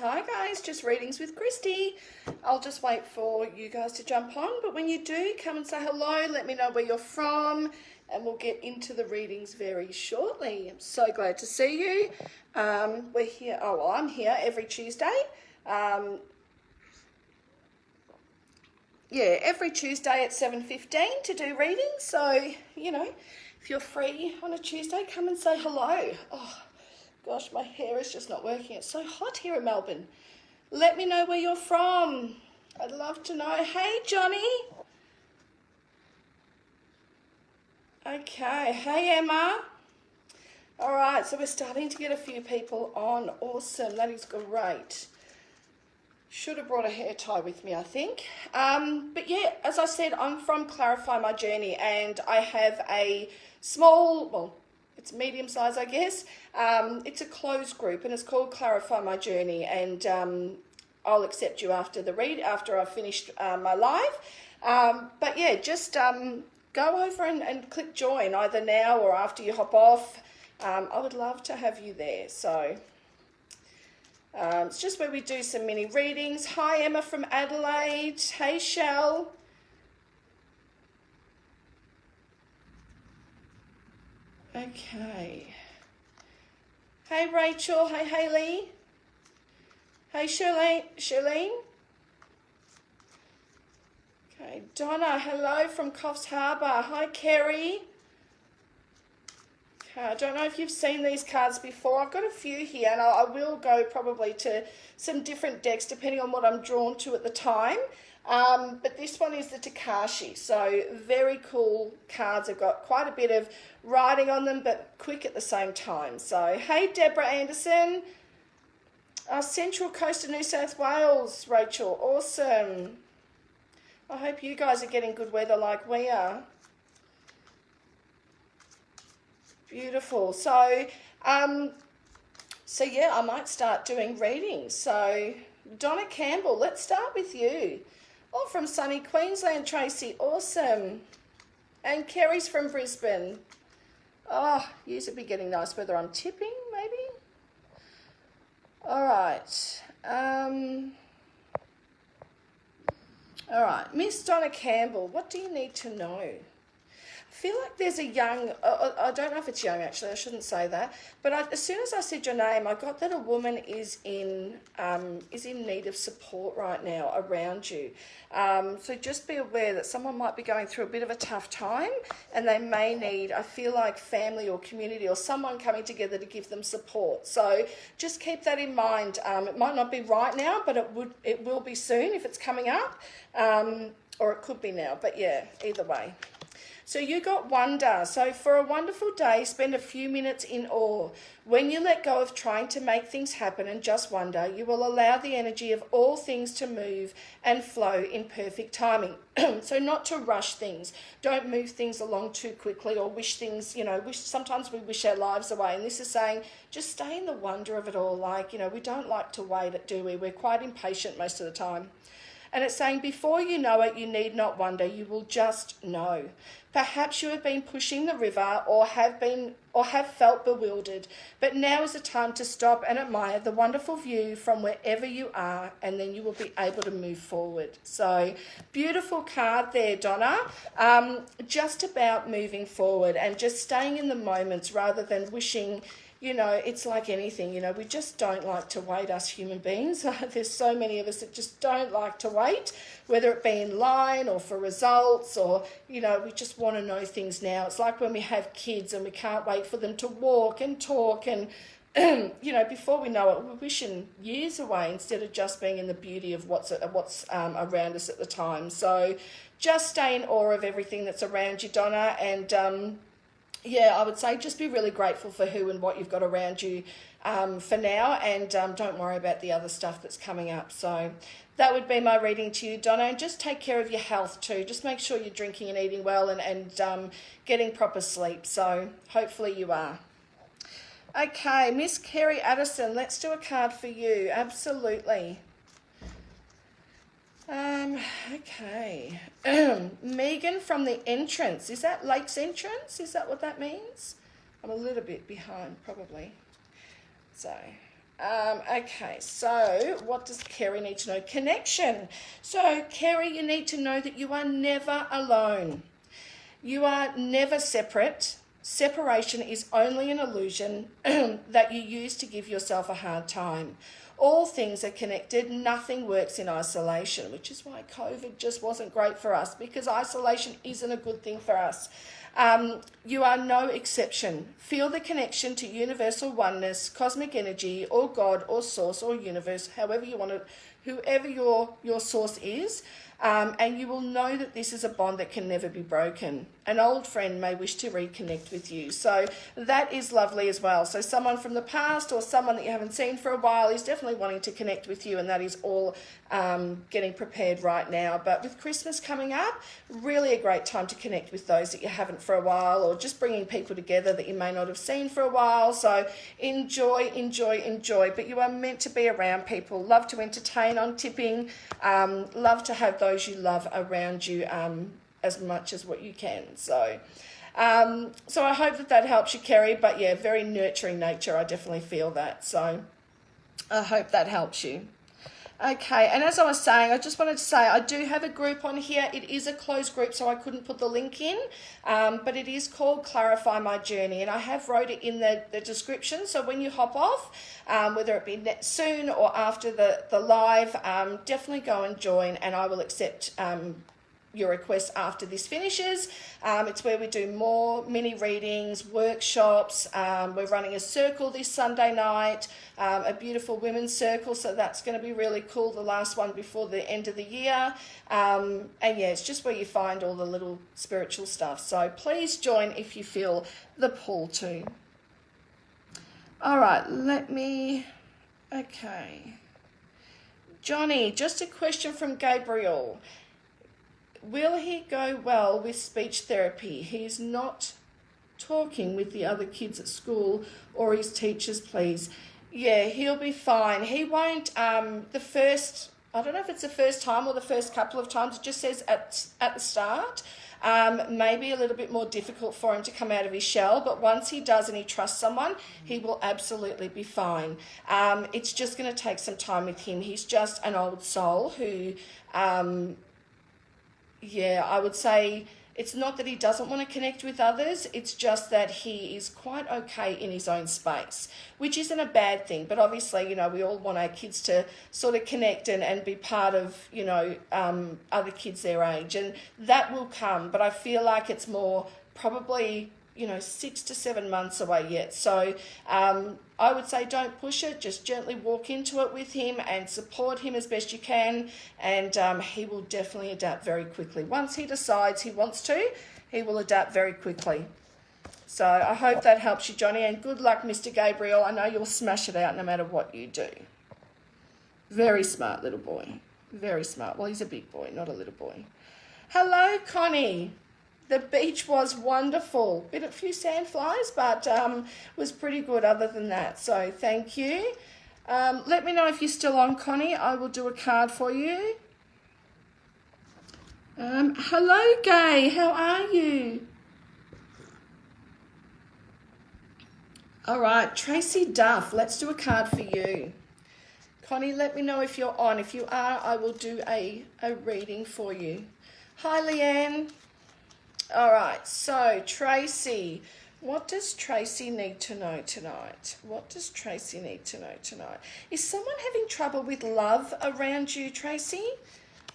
Hi guys, just readings with Christy. I'll just wait for you guys to jump on, but when you do, come and say hello, let me know where you're from, and we'll get into the readings very shortly. I'm so glad to see you. We're here, I'm here every Tuesday. Every Tuesday at 7:15 to do readings, so, if you're free on a Tuesday, come and say hello. Oh, gosh, my hair is just not working. It's so hot here in Melbourne. Let me know where you're from. I'd love to know. Hey, Johnny. Okay. Hey, Emma. All right, so we're starting to get a few people on. Awesome. That is great. Should have brought a hair tie with me, I think. But yeah, as I said, I'm from Clarify My Journey, and I have a small, it's medium size, I guess. It's a closed group, and it's called Clarify My Journey, and I'll accept you after I've finished my live. But yeah, just go over and click join either now or after you hop off. I would love to have you there. So it's just where we do some mini readings. Hi, Emma from Adelaide. Hey, Shell. Okay. Hey, Rachel. Hey, Hayley. Hey, Shirlene. Okay, Donna. Hello from Coffs Harbour. Hi, Kerry. Okay, I don't know if you've seen these cards before. I've got a few here, and I will go probably to some different decks depending on what I'm drawn to at the time. But this one is the Takashi, so very cool cards. I've got quite a bit of writing on them, but quick at the same time. So, hey, Deborah Anderson, Central Coast of New South Wales, Rachel, awesome. I hope you guys are getting good weather like we are. Beautiful. So yeah, I might start doing readings. So, Donna Campbell, let's start with you. Oh, from sunny Queensland, Tracy, awesome. And Kerry's from Brisbane. Oh, yous would be getting nice weather. I'm tipping, maybe. All right. All right, Miss Donna Campbell, what do you need to know? I feel like there's a young, I don't know if it's young actually, I shouldn't say that, but as soon as I said your name, I got that a woman is in need of support right now around you. So just be aware that someone might be going through a bit of a tough time, and they may need, I feel like, family or community or someone coming together to give them support. So just keep that in mind. It might not be right now, but it will be soon if it's coming up, or it could be now, but yeah, either way. So you got wonder. So for a wonderful day, spend a few minutes in awe. When you let go of trying to make things happen and just wonder, you will allow the energy of all things to move and flow in perfect timing. So not to rush things. Don't move things along too quickly or wish things, sometimes we wish our lives away. And this is saying, just stay in the wonder of it all. Like, we don't like to wait, do we? We're quite impatient most of the time. And it's saying, before you know it, you need not wonder, you will just know. Perhaps you have been pushing the river or have felt bewildered, but now is the time to stop and admire the wonderful view from wherever you are, and then you will be able to move forward. So, beautiful card there, Donna. Just about moving forward and just staying in the moments rather than wishing. It's like anything, we just don't like to wait, us human beings. There's so many of us that just don't like to wait, whether it be in line or for results or, we just want to know things now. It's like when we have kids and we can't wait for them to walk and talk and, before we know it, we're wishing years away instead of just being in the beauty of what's around us at the time. So just stay in awe of everything that's around you, Donna, and I would say just be really grateful for who and what you've got around you for now, and don't worry about the other stuff that's coming up. So that would be my reading to you, Donna, and just take care of your health too. Just make sure you're drinking and eating well and getting proper sleep. So hopefully you are. Okay, Miss Kerry Addison, let's do a card for you. Absolutely. Okay. Megan from the entrance. Is that Lake's entrance? Is that what that means? I'm a little bit behind, probably. So, Okay, so what does Kerry need to know? Connection. So, Kerry, you need to know that you are never alone. You are never separate. Separation is only an illusion that you use to give yourself a hard time. All things are connected. Nothing works in isolation, which is why COVID just wasn't great for us, because isolation isn't a good thing for us. You are no exception. Feel the connection to universal oneness, cosmic energy, or God, or source, or universe, however you want to, whoever your source is, and you will know that this is a bond that can never be broken. An old friend may wish to reconnect with you. So that is lovely as well. So someone from the past or someone that you haven't seen for a while is definitely wanting to connect with you, and that is all getting prepared right now. But with Christmas coming up, really a great time to connect with those that you haven't for a while, or just bringing people together that you may not have seen for a while. So enjoy, enjoy, enjoy. But you are meant to be around people. Love to entertain on tipping. Love to have those you love around you as much as what you can. So I hope that helps you, Kerry. But yeah, very nurturing nature. I definitely feel that. So I hope that helps you. Okay, and as I was saying, I just wanted to say I do have a group on here. It is a closed group, so I couldn't put the link in, but it is called Clarify My Journey, and I have wrote it in the description. So when you hop off, whether it be soon or after the live, definitely go and join, and I will accept your request after this finishes. It's where we do more mini readings, workshops. We're running a circle this Sunday night, a beautiful women's circle, so that's going to be really cool, the last one before the end of the year. And yeah, it's just where you find all the little spiritual stuff. So please join if you feel the pull to. All right, okay. Johnny, just a question from Gabriel. Will he go well with speech therapy? He's not talking with the other kids at school or his teachers, please. Yeah, he'll be fine. He won't, I don't know if it's the first time or the first couple of times, it just says at the start. Maybe a little bit more difficult for him to come out of his shell, but once he does and he trusts someone, he will absolutely be fine. It's just going to take some time with him. He's just an old soul who... I would say it's not that he doesn't want to connect with others, it's just that he is quite okay in his own space, which isn't a bad thing. But obviously, we all want our kids to sort of connect and be part of, other kids their age, and that will come. But I feel like it's more probably, 6 to 7 months away yet. So I would say don't push it, just gently walk into it with him and support him as best you can, and he will definitely adapt very quickly. Once he decides he wants to, he will adapt very quickly. So I hope that helps you, Johnny, and good luck, Mr. Gabriel. I know you'll smash it out no matter what you do. Very smart little boy. Very smart. Well, he's a big boy, not a little boy. Hello, Connie. The beach was wonderful. A few sandflies, but was pretty good other than that. So thank you. Let me know if you're still on, Connie. I will do a card for you. Hello, Gay. How are you? All right, Tracy Duff. Let's do a card for you. Connie, let me know if you're on. If you are, I will do a reading for you. Hi, Leanne. All right, so Tracy, what does Tracy need to know tonight? What does Tracy need to know tonight? Is someone having trouble with love around you, Tracy?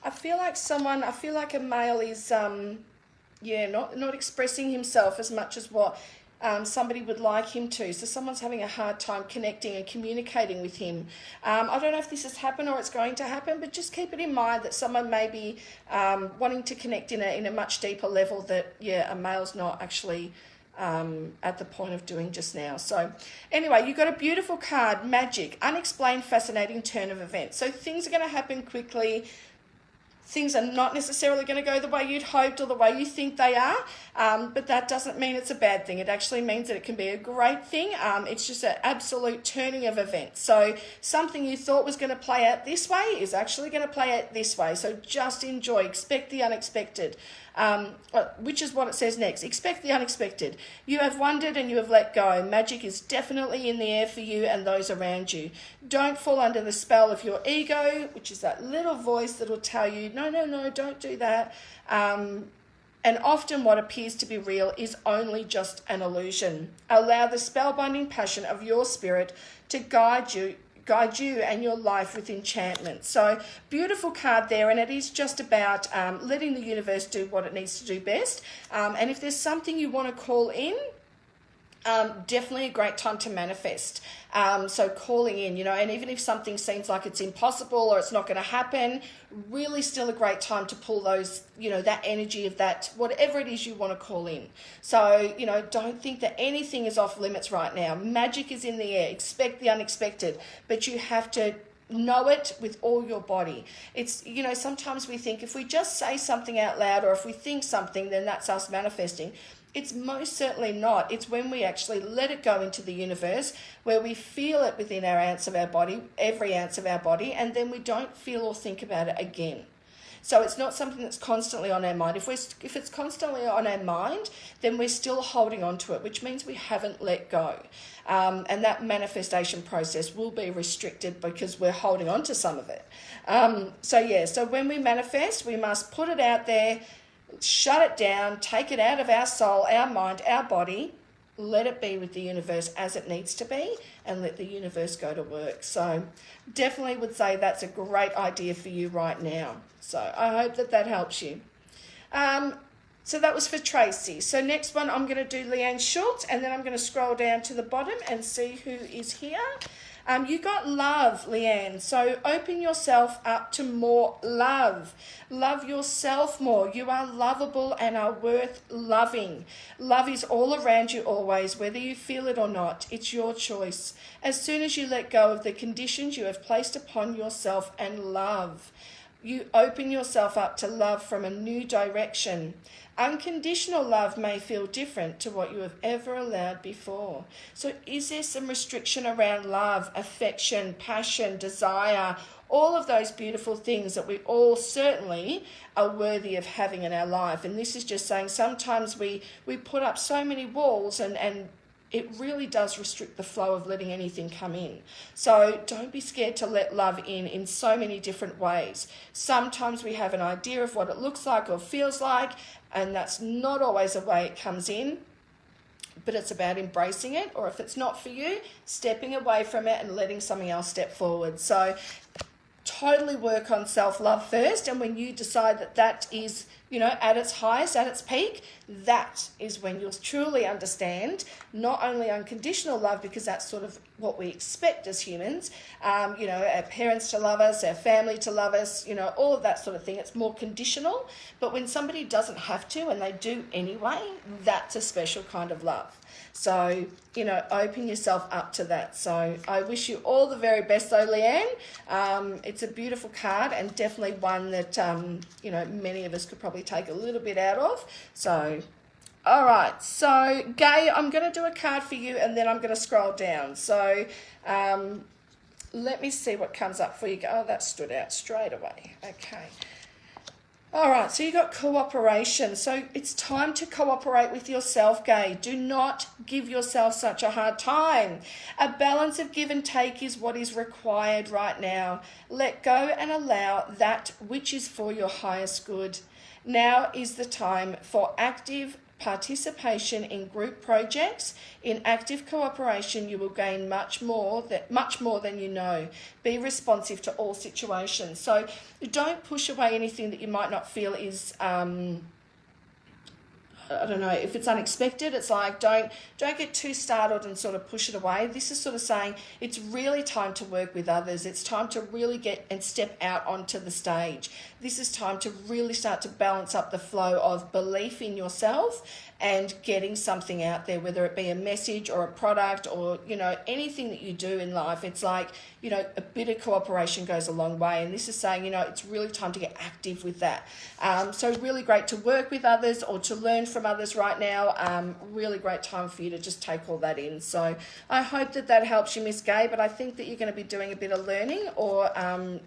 I feel like a male is, not expressing himself as much as what somebody would like him to. So someone's having a hard time connecting and communicating with him. I don't know if this has happened or it's going to happen, but just keep it in mind that someone may be wanting to connect in a much deeper level that, a male's not actually at the point of doing just now. So anyway, you've got a beautiful card, Magic, unexplained, fascinating turn of events. So things are going to happen quickly. Things are not necessarily going to go the way you'd hoped or the way you think they are, but that doesn't mean it's a bad thing. It actually means that it can be a great thing. It's just an absolute turning of events. So something you thought was going to play out this way is actually going to play out this way. So just enjoy, expect the unexpected. which is what it says next. Expect the unexpected. You have wondered and you have let go. Magic is definitely in the air for you and those around you. Don't fall under the spell of your ego, which is that little voice that will tell you, no, no, no, don't do that. And often what appears to be real is only just an illusion. Allow the spellbinding passion of your spirit to guide you and your life with enchantment. So beautiful card there, and it is just about letting the universe do what it needs to do best. And if there's something you want to call in, definitely a great time to manifest. So calling in, and even if something seems like it's impossible or it's not going to happen, really still a great time to pull those, that energy of that, whatever it is you want to call in. So, don't think that anything is off limits right now. Magic is in the air. Expect the unexpected, but you have to know it with all your body. It's, sometimes we think if we just say something out loud or if we think something, then that's us manifesting. It's most certainly not. It's when we actually let it go into the universe, where we feel it within our ounce of our body, every ounce of our body, and then we don't feel or think about it again. So it's not something that's constantly on our mind. If it's constantly on our mind, then we're still holding on to it, which means we haven't let go. And that manifestation process will be restricted because we're holding on to some of it. So when we manifest, we must put it out there, shut it down, take it out of our soul, our mind, our body, let it be with the universe as it needs to be, and let the universe go to work. So definitely would say that's a great idea for you right now. So I hope that helps you. So that was for Tracy. So next one, I'm going to do Leanne Schultz, and then I'm going to scroll down to the bottom and see who is here. You got love, Leanne. So open yourself up to more love. Love yourself more. You are lovable and are worth loving. Love is all around you always, whether you feel it or not. It's your choice. As soon as you let go of the conditions you have placed upon yourself and love, you open yourself up to love from a new direction. Unconditional love may feel different to what you have ever allowed before. So is there some restriction around love, affection, passion, desire, all of those beautiful things that we all certainly are worthy of having in our life? And this is just saying sometimes we put up so many walls and it really does restrict the flow of letting anything come in. So don't be scared to let love in so many different ways. Sometimes we have an idea of what it looks like or feels like, and that's not always the way it comes in, but it's about embracing it, or if it's not for you, stepping away from it and letting something else step forward. So totally work on self-love first, and when you decide that is at its highest, at its peak, that is when you'll truly understand not only unconditional love, because that's sort of what we expect as humans, our parents to love us, our family to love us, all of that sort of thing. It's more conditional, but when somebody doesn't have to and they do anyway, that's a special kind of love. So, open yourself up to that. So I wish you all the very best though, Leanne. It's a beautiful card and definitely one that, many of us could probably take a little bit out of. So, all right. So, Gay, I'm going to do a card for you and then I'm going to scroll down. So, let me see what comes up for you. Oh, that stood out straight away. Okay. All right, so you got cooperation. So it's time to cooperate with yourself, Gay. Do not give yourself such a hard time. A balance of give and take is what is required right now. Let go and allow that which is for your highest good. Now is the time for active participation in group projects. In active cooperation, you will gain much more than you know. Be responsive to all situations. So don't push away anything that you might not feel is I don't know, if it's unexpected, it's like don't get too startled and sort of push it away. This is sort of saying it's really time to work with others. It's time to really get and step out onto the stage. This is time to really start to balance up the flow of belief in yourself and getting something out there, whether it be a message or a product or, anything that you do in life. It's like, a bit of cooperation goes a long way. And this is saying, it's really time to get active with that. So really great to work with others or to learn from others right now. Really great time for you to just take all that in. So I hope that helps you, Miss Gay, but I think that you're going to be doing a bit of learning or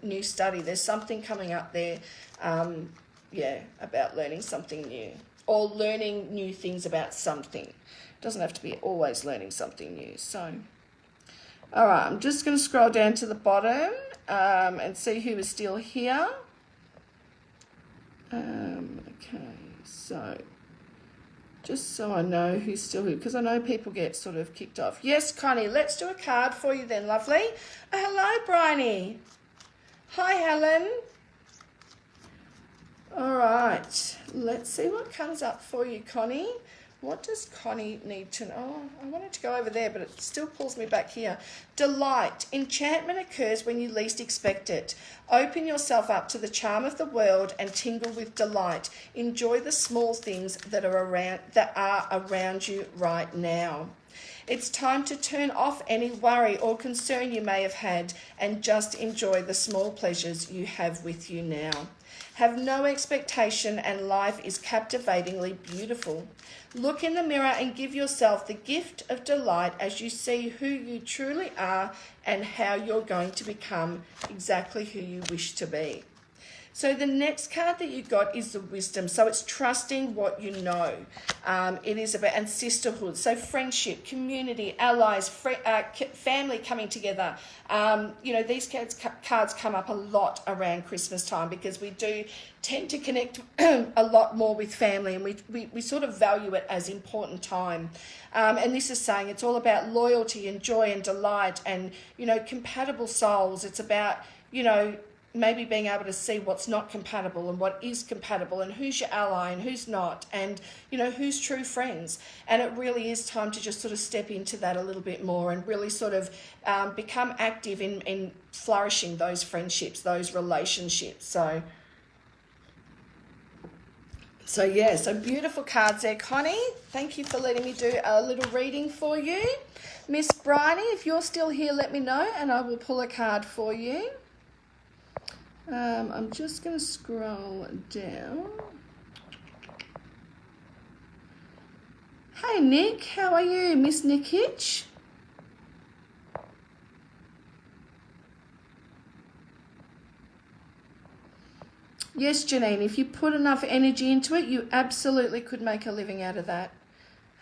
new study. There's something coming up there about learning something new or learning new things about something. It doesn't have to be always learning something new. So, all right, I'm just going to scroll down to the bottom and see who is still here. Okay, so just so I know who's still here, because I know people get sort of kicked off. Yes, Connie, let's do a card for you then, lovely. Hello, Bryony. Hi, Helen. All right, let's see what comes up for you, Connie. What does Connie need to know? Oh, I wanted to go over there, but it still pulls me back here. Delight. Enchantment occurs when you least expect it. Open yourself up to the charm of the world and tingle with delight. Enjoy the small things that are around you right now. It's time to turn off any worry or concern you may have had and just enjoy the small pleasures you have with you now. Have no expectation and life is captivatingly beautiful. Look in the mirror and give yourself the gift of delight as you see who you truly are and how you're going to become exactly who you wish to be. So the next card that you got is the wisdom. So it's trusting what you know. It is about, and sisterhood. So friendship, community, allies, family coming together. These cards come up a lot around Christmas time because we do tend to connect a lot more with family, and we sort of value it as important time. And this is saying it's all about loyalty and joy and delight and, compatible souls. It's about, maybe being able to see what's not compatible and what is compatible and who's your ally and who's not and, who's true friends. And it really is time to just sort of step into that a little bit more and really sort of become active in flourishing those friendships, those relationships. So beautiful cards there, Connie. Thank you for letting me do a little reading for you. Miss Bryony, if you're still here, let me know and I will pull a card for you. I'm just going to scroll down. Hey, Nick. How are you, Miss Nick Hitch? Yes, Janine, if you put enough energy into it, you absolutely could make a living out of that.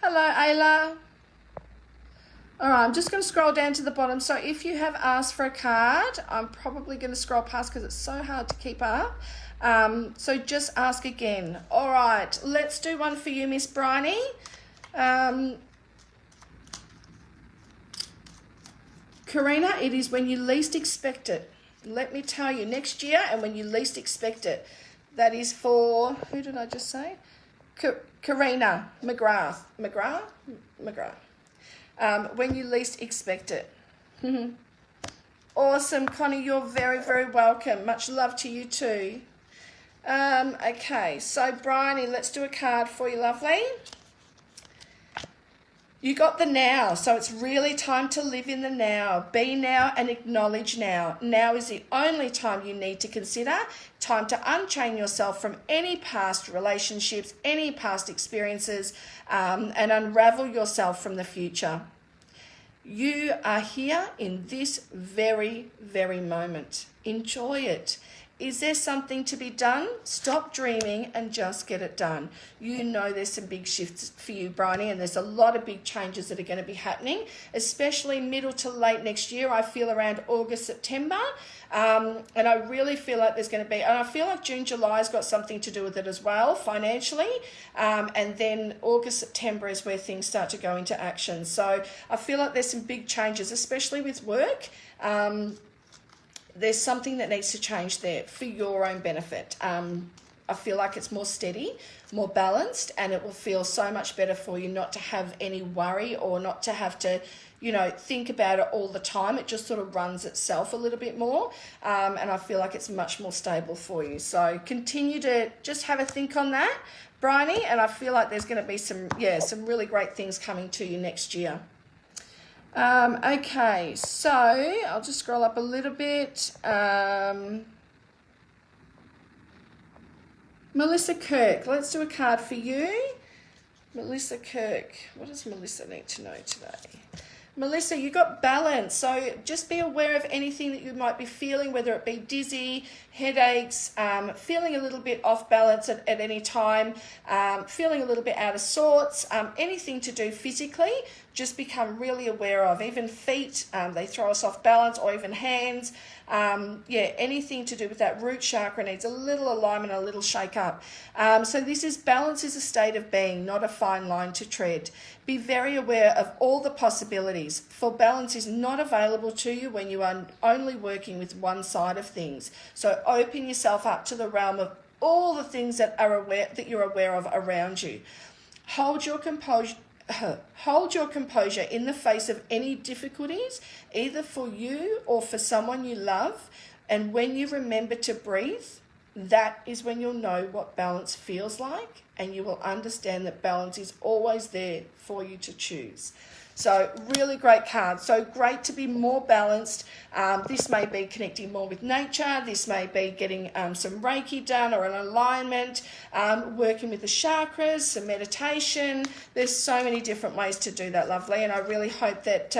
Hello, Ayla. All right, I'm just going to scroll down to the bottom. So if you have asked for a card, I'm probably going to scroll past because it's so hard to keep up. So just ask again. All right, let's do one for you, Miss Bryony. Karina, it is when you least expect it. Let me tell you, next year and when you least expect it. That is for, who did I just say? Karina McGrath. McGrath. When you least expect it. Awesome, Connie, you're very, very welcome. Much love to you too. Okay, so Bryony, let's do a card for you, lovely. You got the now, so it's really time to live in the now. Be now and acknowledge now. Now is the only time you need to consider. Time to unchain yourself from any past relationships, any past experiences, and unravel yourself from the future. You are here in this very, very moment. Enjoy it. Is there something to be done? Stop dreaming and just get it done. You know there's some big shifts for you, Bryony, and there's a lot of big changes that are going to be happening, especially middle to late next year. I feel around August, September, and I really feel like there's going to be, and I feel like June, July's got something to do with it as well, financially, and then August, September is where things start to go into action. So I feel like there's some big changes, especially with work. There's something that needs to change there for your own benefit. I feel like it's more steady, more balanced, and it will feel so much better for you not to have any worry or not to have to, think about it all the time. It just sort of runs itself a little bit more, and I feel like it's much more stable for you. So continue to just have a think on that, Bryony, and I feel like there's going to be some really great things coming to you next year. Okay, so I'll just scroll up a little bit. Melissa Kirk, let's do a card for you. Melissa Kirk, what does Melissa need to know today? Melissa, you got balance. So just be aware of anything that you might be feeling, whether it be dizzy, headaches, feeling a little bit off balance at any time, feeling a little bit out of sorts, anything to do physically, just become really aware of. Even feet, they throw us off balance, or even hands. Anything to do with that root chakra needs a little alignment, a little shake up. So balance is a state of being, not a fine line to tread. Be very aware of all the possibilities, for balance is not available to you when you are only working with one side of things. So open yourself up to the realm of all the things that you're aware of around you. Hold your composure in the face of any difficulties, either for you or for someone you love. And when you remember to breathe, that is when you'll know what balance feels like, and you will understand that balance is always there for you to choose. So really great card. So great to be more balanced. This may be connecting more with nature. This may be getting some Reiki done, or an alignment, working with the chakras, some meditation. There's so many different ways to do that, lovely. And I really hope that,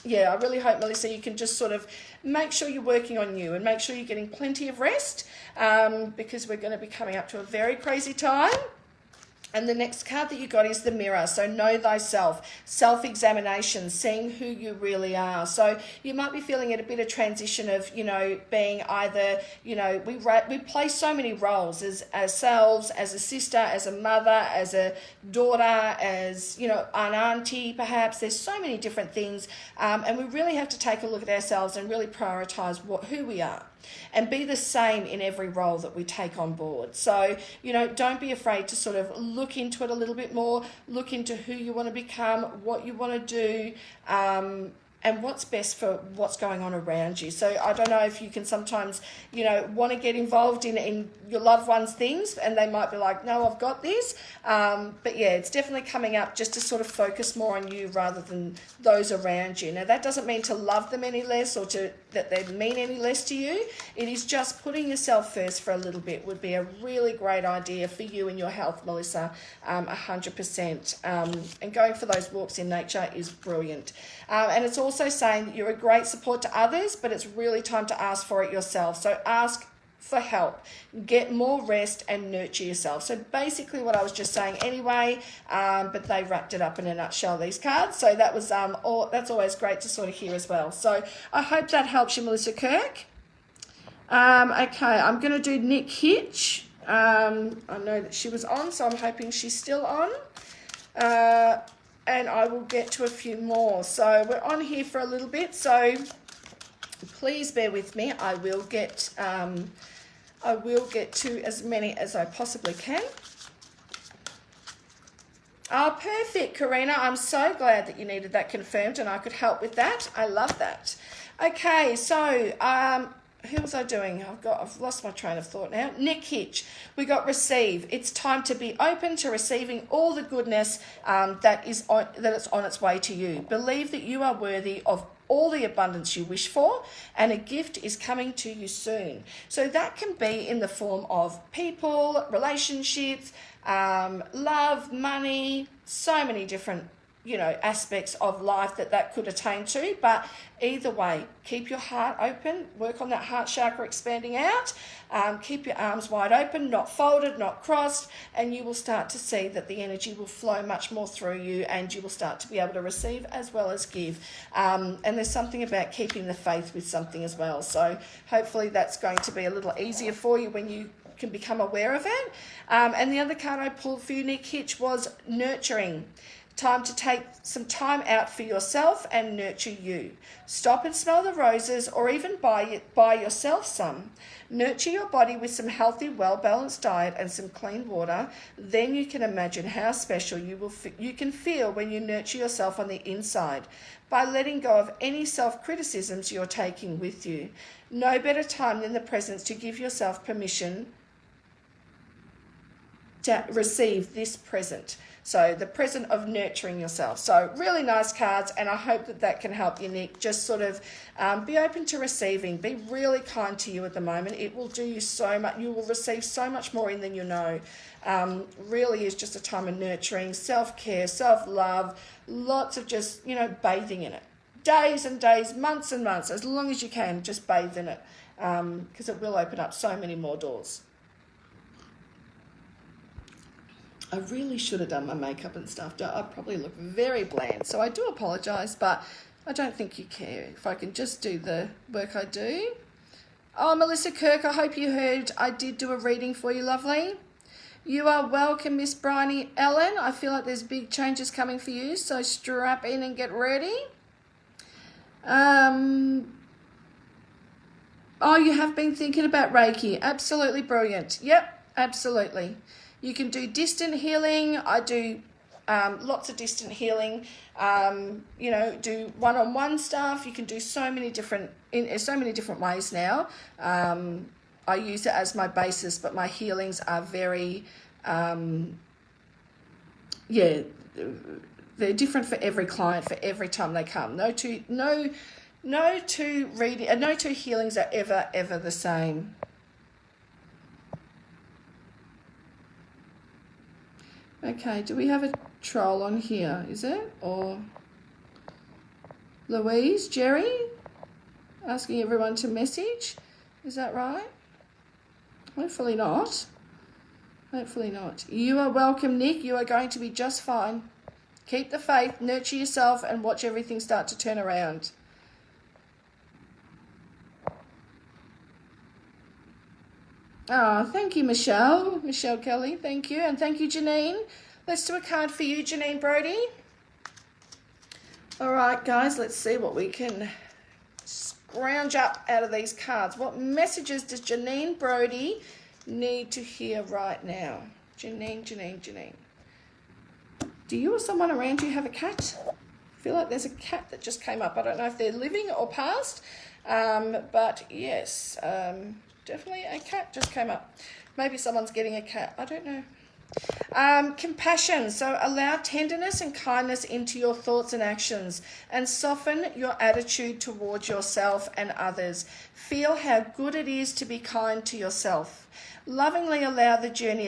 Melissa, you can just sort of make sure you're working on you, and make sure you're getting plenty of rest, because we're going to be coming up to a very crazy time. And the next card that you got is the mirror. So know thyself, self-examination, seeing who you really are. So you might be feeling at a bit of transition of, being either, we play so many roles as ourselves, as a sister, as a mother, as a daughter, as, an auntie perhaps. There's so many different things. And we really have to take a look at ourselves and really prioritise who we are, and be the same in every role that we take on board. So, don't be afraid to sort of look into it a little bit more, look into who you want to become, what you want to do, and what's best for what's going on around you. So I don't know if you can sometimes, want to get involved in your loved ones' things, and they might be like, no, I've got this. But yeah, it's definitely coming up just to sort of focus more on you rather than those around you. Now, that doesn't mean to love them any less, or that they mean any less to you. It is just putting yourself first for a little bit would be a really great idea for you and your health, Melissa, 100%. And going for those walks in nature is brilliant. And it's also saying that you're a great support to others, but it's really time to ask for it yourself. So ask for help, get more rest, and nurture yourself. So basically what I was just saying anyway, but they wrapped it up in a nutshell, these cards. So that was that's always great to sort of hear as well. So I hope that helps you, Melissa Kirk. Okay, I'm going to do Nick Hitch. I know that she was on, so I'm hoping she's still on. And I will get to a few more. So we're on here for a little bit, so please bear with me. I will get to as many as I possibly can. Oh, perfect, Karina. I'm so glad that you needed that confirmed and I could help with that. I love that. Okay, so who was I doing? I've lost my train of thought now. Nick Hitch. We got receive. It's time to be open to receiving all the goodness that it's on its way to you. Believe that you are worthy of all the abundance you wish for, and a gift is coming to you soon. So that can be in the form of people, relationships, love, money, so many different aspects of life that could attain to. But either way, keep your heart open, work on that heart chakra expanding out, keep your arms wide open, not folded, not crossed, and you will start to see that the energy will flow much more through you, and you will start to be able to receive as well as give. And there's something about keeping the faith with something as well. So hopefully that's going to be a little easier for you when you can become aware of it. And the other card I pulled for you, Nick Hitch, was nurturing. Time to take some time out for yourself and nurture you. Stop and smell the roses, or even buy yourself some. Nurture your body with some healthy, well-balanced diet and some clean water. Then you can imagine how special you can feel when you nurture yourself on the inside by letting go of any self-criticisms you're taking with you. No better time than the present to give yourself permission to receive this present. So the present of nurturing yourself. So really nice cards, and I hope that that can help you, Nick. Just sort of be open to receiving. Be really kind to you at the moment. It will do you so much. You will receive so much more in than you know. Really is just a time of nurturing, self-care, self-love, lots of just, you know, bathing in it. Days and days, months and months, as long as you can, just bathe in it, because it will open up so many more doors. I really should have done my makeup and stuff. I probably look very bland, so I do apologise, but I don't think you care if I can just do the work I do. Oh, Melissa Kirk, I hope you heard I did do a reading for you, lovely. You are welcome, Miss Bryony Ellen. I feel like there's big changes coming for you, so strap in and get ready. Oh, you have been thinking about Reiki. Absolutely brilliant. Yep, absolutely. You can do distant healing. I do lots of distant healing. You know, do one-on-one stuff. You can do so many different ways now. I use it as my basis, but my healings are very, they're different for every client, for every time they come. No two healings are ever the same. Okay, do we have a troll on here, is it? Or Louise, Jerry, asking everyone to message? Is that right? Hopefully not. Hopefully not. You are welcome, Nick. You are going to be just fine. Keep the faith, nurture yourself, and watch everything start to turn around. Oh, thank you, Michelle. Michelle Kelly, thank you. And thank you, Janine. Let's do a card for you, Janine Brody. All right, guys, let's see what we can scrounge up out of these cards. What messages does Janine Brody need to hear right now? Janine. Do you or someone around you have a cat? I feel like there's a cat that just came up. I don't know if they're living or past, but yes, definitely a cat just came up. Maybe someone's getting a cat. I don't know. Compassion. So allow tenderness and kindness into your thoughts and actions, and soften your attitude towards yourself and others. Feel how good it is to be kind to yourself. Lovingly allowing the journey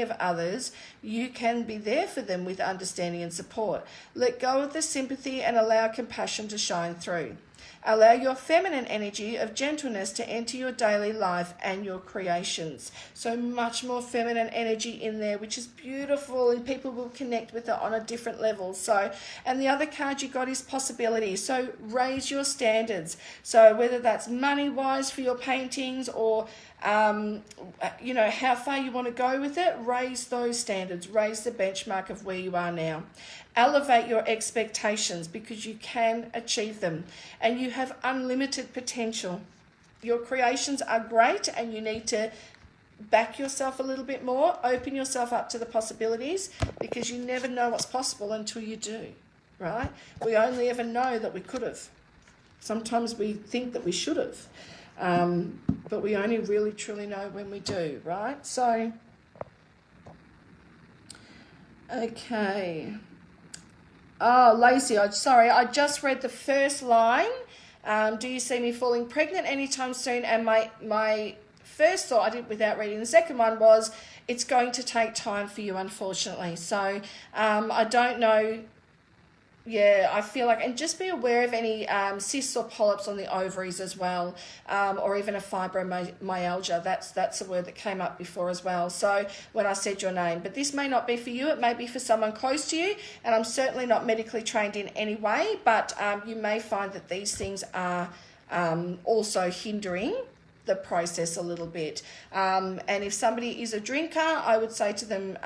of others, you can be there for them with understanding and support. Let go of the sympathy and allow compassion to shine through. Allow your feminine energy of gentleness to enter your daily life and your creations. So much more feminine energy in there, which is beautiful, and people will connect with it on a different level. So, and the other card you got is possibility. So raise your standards. So whether that's money-wise for your paintings, or you know, how far you want to go with it, raise those standards, raise the benchmark of where you are now. Elevate your expectations, because you can achieve them and you have unlimited potential. Your creations are great, and you need to back yourself a little bit more, open yourself up to the possibilities, because you never know what's possible until you do, right? We only ever know that we could have. Sometimes we think that we should have. But we only really truly know when we do, right? So, okay. Oh, Lacey, I just read the first line. Do you see me falling pregnant anytime soon? And my first thought, I did without reading. The second one was, it's going to take time for you, unfortunately. So I don't know. Yeah, I feel like, and just be aware of any cysts or polyps on the ovaries as well, or even a fibromyalgia. That's a word that came up before as well. So when I said your name, but this may not be for you. It may be for someone close to you, and I'm certainly not medically trained in any way, but you may find that these things are also hindering the process a little bit. And if somebody is a drinker, I would say to them,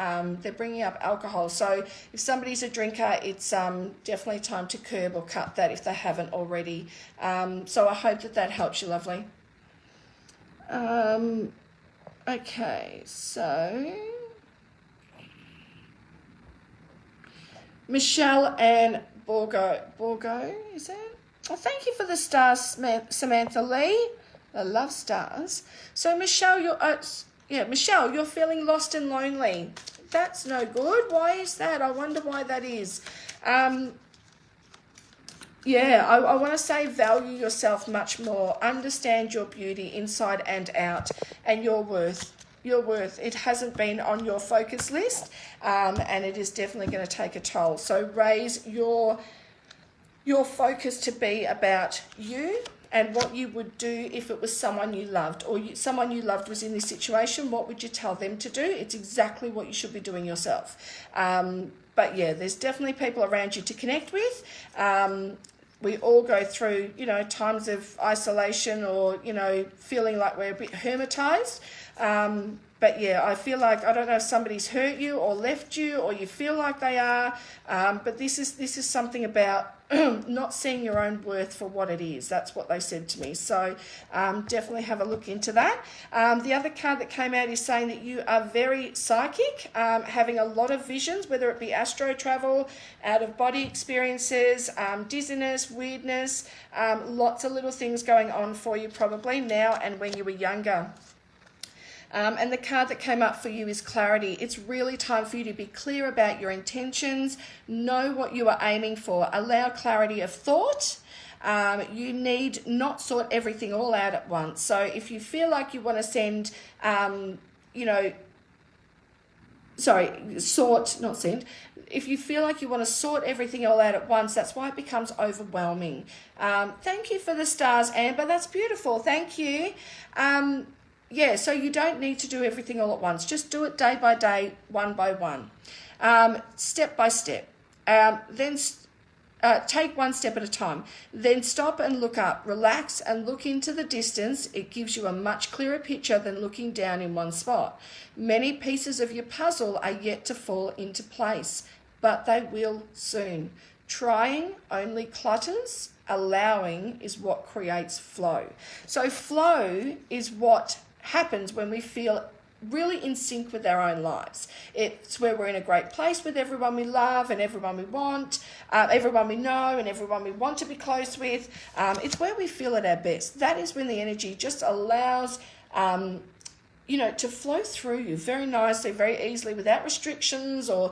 they're bringing up alcohol. So if somebody's a drinker, it's definitely time to curb or cut that if they haven't already. So I hope that helps you, lovely. Okay, so Michelle and Borgo, is it? Oh, thank you for the stars, Samantha Lee. I love stars. So Michelle, Michelle, you're feeling lost and lonely. That's no good. Why is that? I wonder why that is. I want to say value yourself much more. Understand your beauty inside and out, and your worth. Your worth. It hasn't been on your focus list, and it is definitely going to take a toll. So raise your focus to be about you and what you would do if it was someone you loved, or someone you loved was in this situation. What would you tell them to do? It's exactly what you should be doing yourself. But yeah, there's definitely people around you to connect with. We all go through, times of isolation or, feeling like we're a bit hermetized. But yeah, I feel like, I don't know if somebody's hurt you or left you or you feel like they are, but this is something about not seeing your own worth for what it is. That's what they said to me. So definitely have a look into that. The other card that came out is saying that you are very psychic, having a lot of visions, whether it be astro travel, out-of-body experiences, dizziness, weirdness, lots of little things going on for you probably now and when you were younger. And the card that came up for you is clarity. It's really time for you to be clear about your intentions, know what you are aiming for, allow clarity of thought. You need not sort everything all out at once. So if you feel like you want to send, If you feel like you want to sort everything all out at once, that's why it becomes overwhelming. Thank you for the stars, Amber. That's beautiful. Thank you. So you don't need to do everything all at once. Just do it day by day, one by one, step by step. Then take one step at a time. Then stop and look up. Relax and look into the distance. It gives you a much clearer picture than looking down in one spot. Many pieces of your puzzle are yet to fall into place, but they will soon. Trying only clutters. Allowing is what creates flow. So flow is what happens when we feel really in sync with our own lives. It's where we're in a great place with everyone we love and everyone we want, everyone we know and everyone we want to be close with. It's where we feel at our best. That is when the energy just allows to flow through you very nicely, very easily, without restrictions or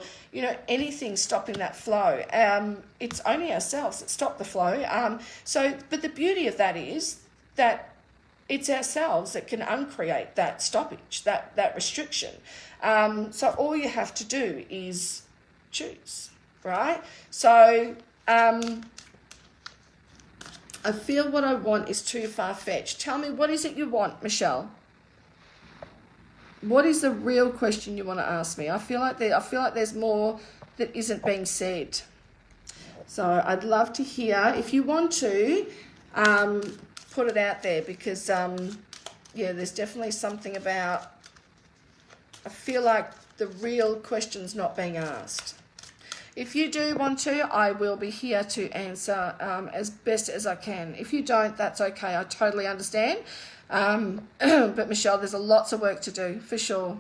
anything stopping that flow. It's only ourselves that stop the flow. But the beauty of that is that it's ourselves that can uncreate that stoppage, that restriction. So all you have to do is choose, right? So I feel what I want is too far-fetched. Tell me, what is it you want, Michelle? What is the real question you want to ask me? I feel like there's more that isn't being said. So I'd love to hear, if you want to, put it out there, because there's definitely something about, I feel like the real question's not being asked. If you do want to, I will be here to answer as best as I can. If you don't, that's okay. I totally understand. But Michelle, there's lots of work to do for sure.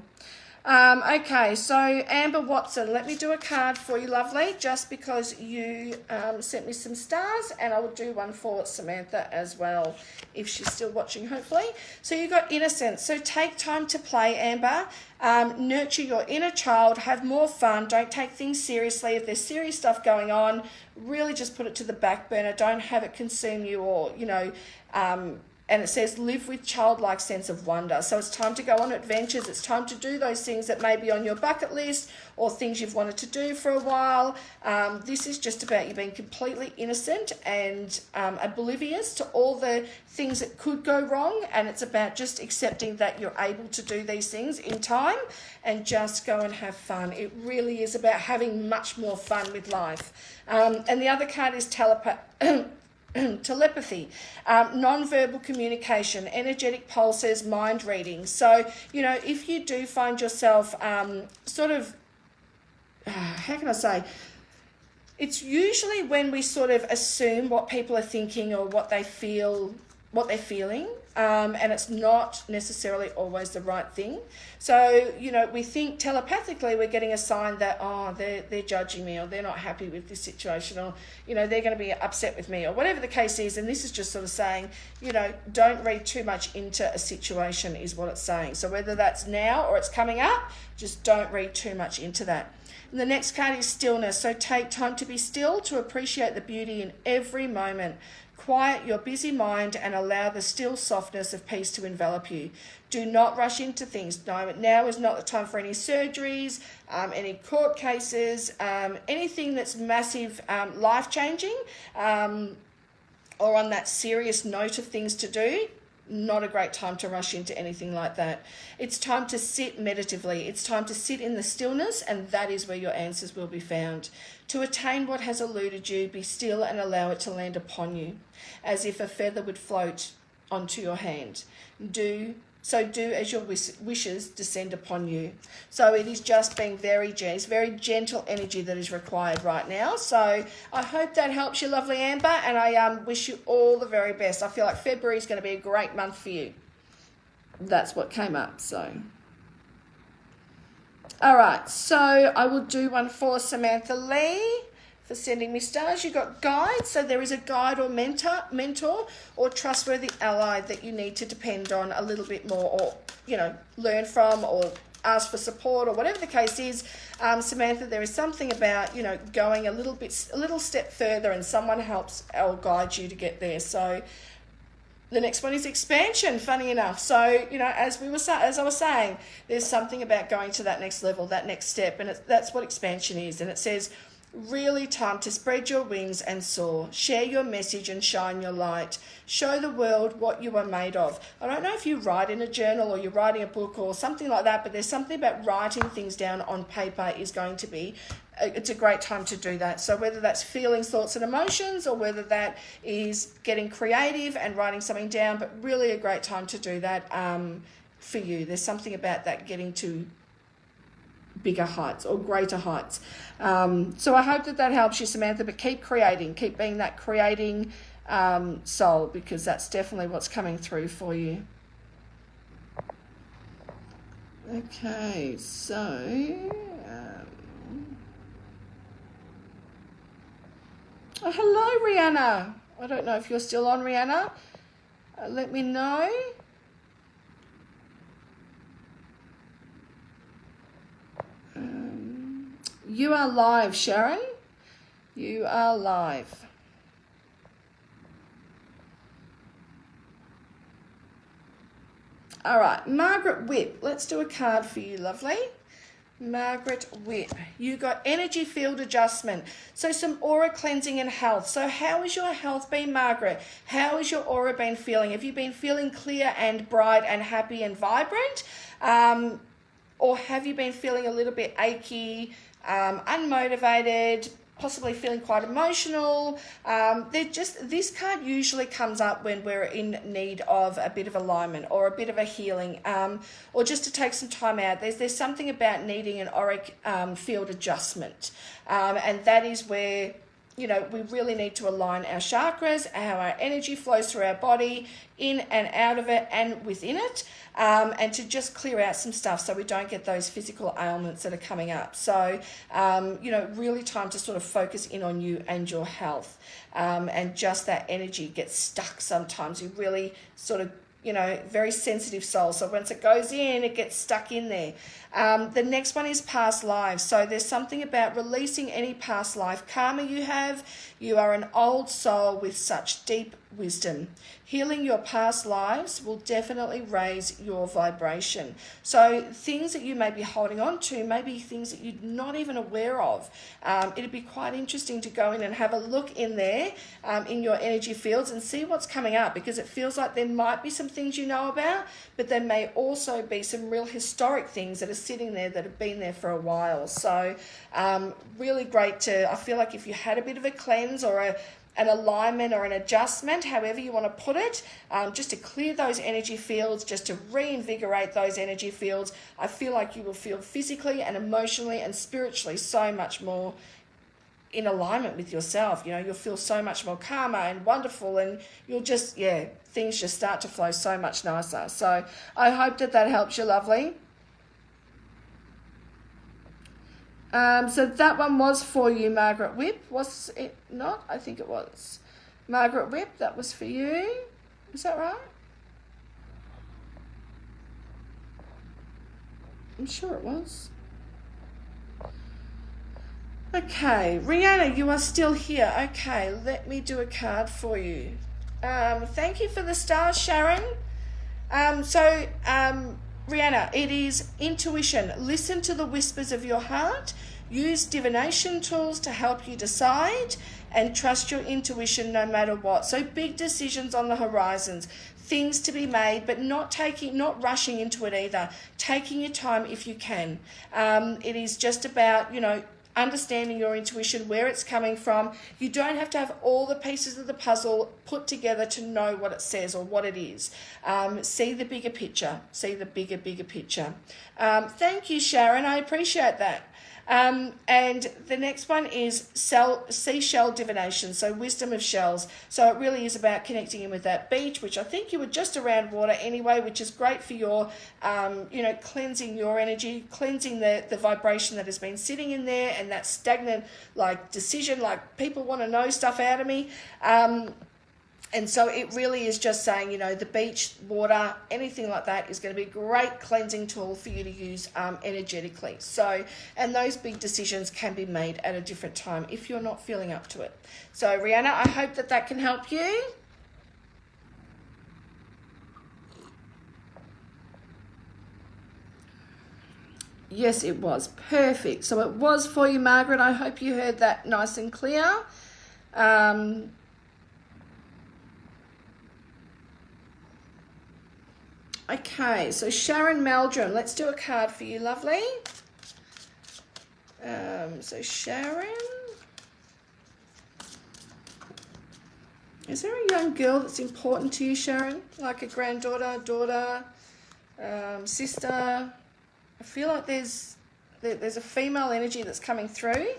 Okay, so Amber Watson, let me do a card for you, lovely, just because you sent me some stars, and I will do one for Samantha as well, if she's still watching, hopefully. So you got innocence. So take time to play, Amber. Nurture your inner child, have more fun, don't take things seriously. If there's serious stuff going on, really just put it to the back burner. Don't have it consume you, or, and it says live with childlike sense of wonder. So it's time to go on adventures. It's time to do those things that may be on your bucket list or things you've wanted to do for a while. This is just about you being completely innocent and oblivious to all the things that could go wrong. And it's about just accepting that you're able to do these things in time and just go and have fun. It really is about having much more fun with life. And the other card is telepathy, non-verbal communication, energetic pulses, mind reading. So, if you do find yourself how can I say, it's usually when we sort of assume what people are thinking or what they feel what they're feeling, and it's not necessarily always the right thing. So, you know, we think telepathically we're getting a sign that, oh, they're judging me, or they're not happy with this situation, or, you know, they're going to be upset with me, or whatever the case is. And this is just sort of saying, you know, don't read too much into a situation is what it's saying. So whether that's now or it's coming up, just don't read too much into that. And the next card is stillness. So take time to be still, to appreciate the beauty in every moment. Quiet your busy mind and allow the still softness of peace to envelop you. Do not rush into things. No, now is not the time for any surgeries, any court cases, anything that's massive, life-changing, or on that serious note of things to do. Not a great time to rush into anything like that. It's time to sit meditatively. It's time to sit in the stillness, and that is where your answers will be found. To attain what has eluded you, be still and allow it to land upon you, as if a feather would float onto your hand. Do as your wishes descend upon you. So it is just being very gentle energy that is required right now. So I hope that helps you, lovely Amber, and I wish you all the very best. I feel like February is going to be a great month for you. That's what came up, so. All right, so I will do one for Samantha Lee for sending me stars. You got guides, so there is a guide or mentor or trustworthy ally that you need to depend on a little bit more, or, you know, learn from, or ask for support, or whatever the case is. Samantha, there is something about, you know, going a little step further, and someone helps or guides you to get there. So the next one is expansion, funny enough. So, you know, as I was saying, there's something about going to that next level, that next step, and that's what expansion is. And it says, really time to spread your wings and soar. Share your message and shine your light. Show the world what you are made of. I don't know if you write in a journal or you're writing a book or something like that, but there's something about writing things down on paper is going to be, it's a great time to do that. So whether that's feelings, thoughts and emotions, or whether that is getting creative and writing something down, but really a great time to do that for you. There's something about that getting to bigger heights or greater heights. So I hope that helps you, Samantha, but keep creating, keep being that creating soul, because that's definitely what's coming through for you. Okay, so oh, hello, Rihanna. I don't know if you're still on, Rihanna. Let me know. You are live, Sharon. You are live. All right, Margaret Whip. Let's do a card for you, lovely. Margaret Whip. You got energy field adjustment. So some aura cleansing and health. So how has your health been, Margaret? How has your aura been feeling? Have you been feeling clear and bright and happy and vibrant? Or have you been feeling a little bit achy, unmotivated, possibly feeling quite emotional? This card usually comes up when we're in need of a bit of alignment or a bit of a healing, or just to take some time out. There's something about needing an auric field adjustment, and that is where, you know, we really need to align our chakras, how our energy flows through our body, in and out of it and within it, and to just clear out some stuff so we don't get those physical ailments that are coming up. So, you know, really time to sort of focus in on you and your health, and just that energy gets stuck sometimes. You really sort of, you know, very sensitive soul. So once it goes in, it gets stuck in there. The next one is past lives. So there's something about releasing any past life karma you have. You are an old soul with such deep wisdom. Healing your past lives will definitely raise your vibration. So things that you may be holding on to, maybe things that you're not even aware of. It'd be quite interesting to go in and have a look in there, in your energy fields, and see what's coming up, because it feels like there might be some things you know about, but there may also be some real historic things that are sitting there that have been there for a while. So really great to, I feel like if you had a bit of a cleanse or an alignment or an adjustment, however you want to put it, just to clear those energy fields, just to reinvigorate those energy fields, I feel like you will feel physically and emotionally and spiritually so much more in alignment with yourself. You know, you'll feel so much more calmer and wonderful, and you'll just, yeah, things just start to flow so much nicer. So I hope that that helps you, lovely. So that one was for you, Margaret Whip. Was it not? I think it was. Margaret Whip, that was for you. Is that right? I'm sure it was. Okay, Rihanna, you are still here. Okay, let me do a card for you. Thank you for the stars, Sharon. Rihanna, it is intuition. Listen to the whispers of your heart. Use divination tools to help you decide, and trust your intuition no matter what. So big decisions on the horizons, things to be made, but not rushing into it either. Taking your time if you can. It is just about, you know, understanding your intuition, where it's coming from. You don't have to have all the pieces of the puzzle put together to know what it says or what it is. See the bigger picture. See the bigger picture. Thank you, Sharon. I appreciate that. And the next one is seashell divination, so wisdom of shells. So it really is about connecting in with that beach, which I think you were just around water anyway, which is great for your, cleansing your energy, cleansing the vibration that has been sitting in there, and that stagnant, like, decision, like, people want to know stuff out of me. And so it really is just saying, you know, the beach, water, anything like that is going to be a great cleansing tool for you to use energetically. So, and those big decisions can be made at a different time if you're not feeling up to it. So, Rihanna, I hope that that can help you. Yes, it was. Perfect. So it was for you, Margaret. I hope you heard that nice and clear. Okay, so Sharon Meldrum, let's do a card for you, lovely. So Sharon, is there a young girl that's important to you, Sharon? Like a granddaughter, daughter, sister? I feel like there's a female energy that's coming through.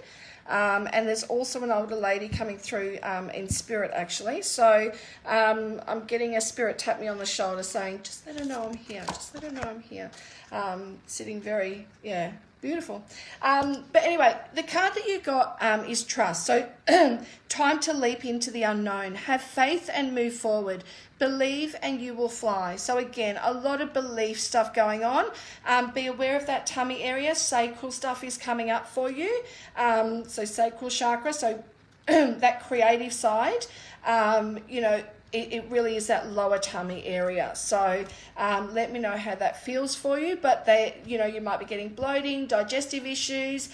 And there's also an older lady coming through in spirit, actually. So I'm getting a spirit tap me on the shoulder saying, just let her know I'm here. Just let her know I'm here. Sitting very, beautiful. But anyway, the card that you got is trust. So time to leap into the unknown. Have faith and move forward. Believe and you will fly. So again, a lot of belief stuff going on. Be aware of that tummy area. Sacral stuff is coming up for you. So sacral chakra, so that creative side, it really is that lower tummy area. So let me know how that feels for you. But you might be getting bloating, digestive issues,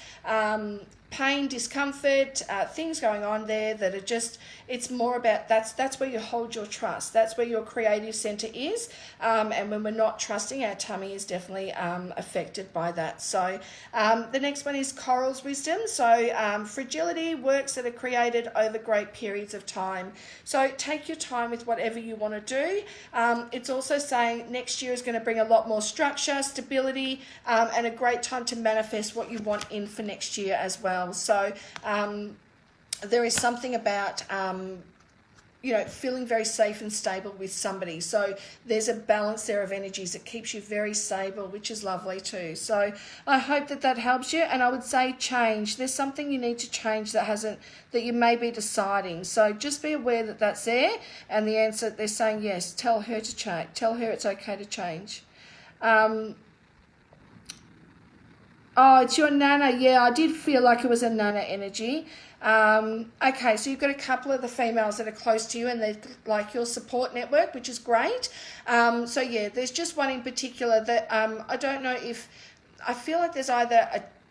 pain, discomfort, things going on there that are just, it's more about, that's where you hold your trust. That's where your creative center is. And when we're not trusting, our tummy is definitely affected by that. So the next one is Coral's wisdom. So fragility, works that are created over great periods of time. So take your time with whatever you want to do. It's also saying next year is going to bring a lot more structure, stability, and a great time to manifest what you want in for next year as well. So there is something about feeling very safe and stable with somebody. So there's a balance there of energies that keeps you very stable, which is lovely too. So I hope that helps you. And I would say change. There's something you need to change that you may be deciding. So just be aware that that's there. And the answer, they're saying yes. Tell her to change. Tell her it's okay to change. Oh, it's your Nana. Yeah, I did feel like it was a Nana energy. Okay, so you've got a couple of the females that are close to you and they're like your support network, which is great. There's just one in particular that I don't know if, I feel like there's either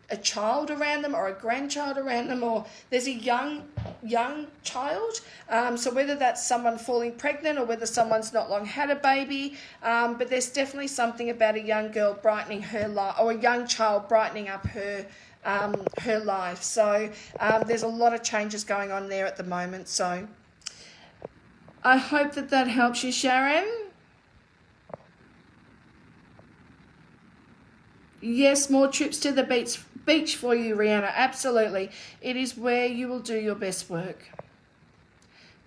a child around them or a grandchild around them, or there's a young child. So whether that's someone falling pregnant or whether someone's not long had a baby, but there's definitely something about a young girl brightening her life, or a young child brightening up her life. So there's a lot of changes going on there at the moment. So I hope that helps you, Sharon. Yes, more trips to the Beach for you, Rihanna. Absolutely. It is where you will do your best work.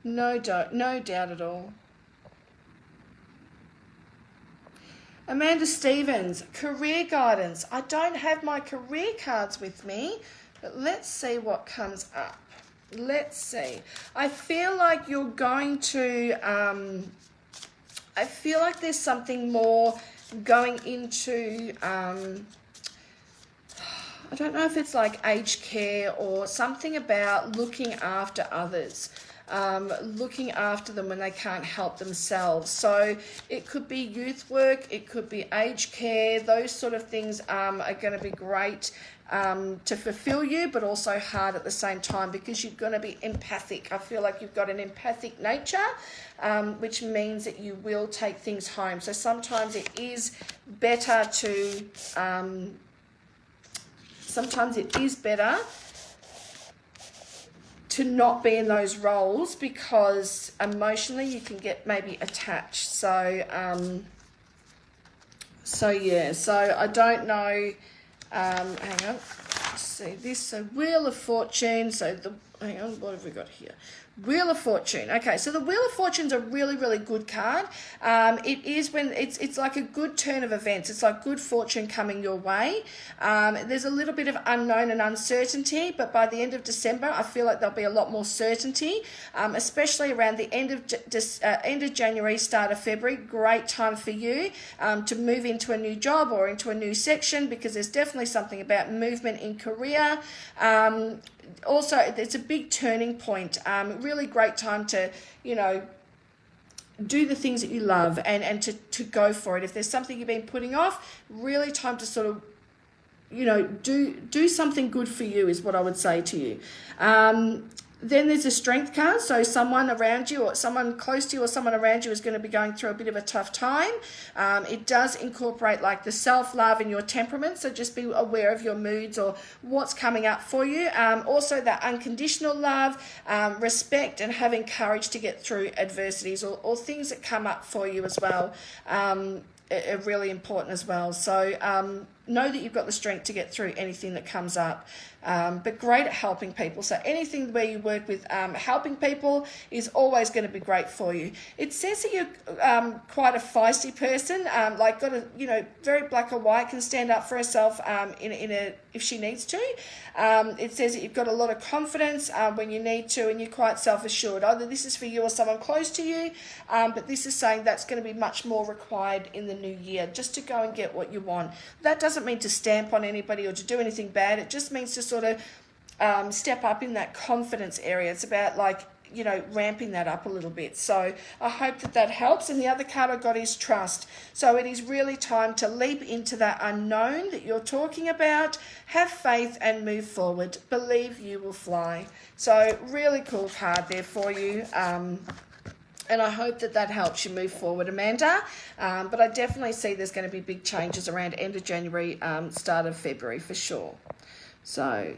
No doubt at all. Amanda Stevens, career guidance. I don't have my career cards with me, but let's see what comes up. Let's see. I feel like you're going to, I feel like there's something more going into, I don't know if it's like aged care or something about looking after others. Looking after them when they can't help themselves. So it could be youth work, it could be aged care. Those sort of things are going to be great to fulfill you, but also hard at the same time because you're going to be empathic. I feel like you've got an empathic nature, which means that you will take things home. So sometimes it is better to not be in those roles because emotionally you can get maybe attached. So yeah, so I don't know, hang on, let's see this. So Wheel of Fortune, hang on, what have we got here? Wheel of Fortune. Okay, so the Wheel of Fortune's a really, really good card. It is when it's like a good turn of events. It's like good fortune coming your way. There's a little bit of unknown and uncertainty, but by the end of December, I feel like there'll be a lot more certainty, especially around the end of January, start of February. Great time for you to move into a new job or into a new section because there's definitely something about movement in career. Also, it's a big turning point. Really great time to, do the things that you love and to go for it. If there's something you've been putting off, really time to sort of, do something good for you is what I would say to you. Then there's a strength card. So someone around you or someone close to you or someone around you is going to be going through a bit of a tough time. It does incorporate like the self-love and your temperament. So just be aware of your moods or what's coming up for you. Also that unconditional love, respect and having courage to get through adversities or things that come up for you as well. Are really important as well. So know that you've got the strength to get through anything that comes up. But great at helping people. So anything where you work with helping people is always going to be great for you. It says that you're quite a feisty person, like got a, very black or white, can stand up for herself if she needs to. It says that you've got a lot of confidence when you need to, and you're quite self-assured. Either this is for you or someone close to you, but this is saying that's going to be much more required in the new year, just to go and get what you want. That doesn't mean to stamp on anybody or to do anything bad. It just means to sort of step up in that confidence area. It's about ramping that up a little bit. So I hope that helps. And the other card I got is trust. So it is really time to leap into that unknown that you're talking about. Have faith and move forward. Believe you will fly. So really cool card there for you. And I hope that helps you move forward, Amanda. But I definitely see there's going to be big changes around end of January, start of February for sure. So,